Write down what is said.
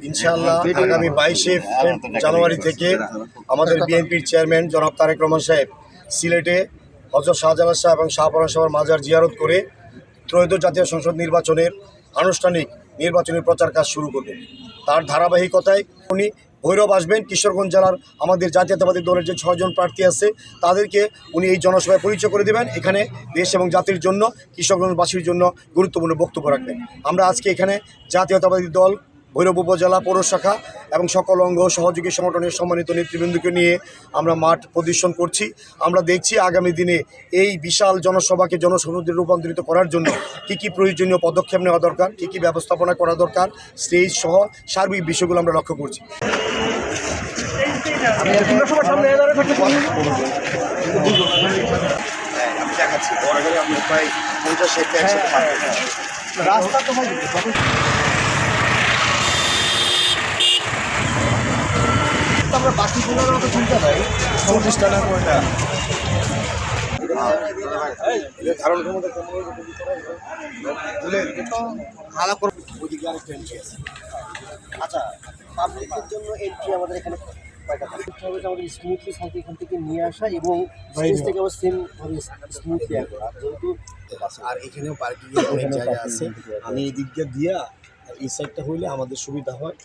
ইনশাআল্লাহ আগামী 22শে জানুয়ারি থেকে আমাদের বিএনপির চেয়ারম্যান জনাব তারেক রহমান সাহেব সিলেটে হযরত শাহজালাল শাহ এবং শাহপরান শাহর মাজার জিয়ারত করে ত্রয়োদশ জাতীয় সংসদ নির্বাচনের আনুষ্ঠানিক নির্বাচনী প্রচার কাজ শুরু করবেন। তার ধারাবাহিকতায় উনি ভৈরব আসবেন। কিশোরগঞ্জ জেলার আমাদের জাতীয়তাবাদী দলের যে 6 জন প্রার্থী আছে তাদেরকে উনি এই জনসভায় পরিচয় করে দেবেন। এখানে দেশ এবং জাতির জন্য, কিশোরগঞ্জবাসীর জন্য গুরুত্বপূর্ণ বক্তব্য রাখবেন। আমরা আজকে এখানে জাতীয়তাবাদী দল ভৈরব উপজেলা পৌর শাখা এবং সকল অঙ্গ সহযোগী সংগঠনের সম্মানিত নেতৃবৃন্দকে নিয়ে আমরা মাঠ প্রদর্শন করছি। আমরা দেখছি আগামী দিনে এই বিশাল জনসভাকে জনসমুদ্রে রূপান্তরিত করার জন্য কী প্রয়োজনীয় পদক্ষেপ নেওয়া দরকার, কী ব্যবস্থাপনা করা দরকার, স্টেজ সহ সার্বিক বিষয়গুলো আমরা লক্ষ্য করছি। আমি দেখাচ্ছি প্রায় 50-60 রাস্তা তো আমরা বাকিগুলোর মতো চিন্তা নাই। 40 টাকা কোনটা ধারণ ক্ষমতা আচ্ছা, পাবলিকের জন্য এন্ট্রি আমাদের এখানে আমাদের স্মুথলি সাইকেল এখান থেকে নিয়ে আসা এবং স্টেজ থেকে আবার সেমভাবে স্মুথলি করা। যেহেতু আর এখানেও পার্কিং এর জায়গা আছে, আমি এই দিক দিয়ে এই সাইডটা হইলে আমাদের সুবিধা হয়।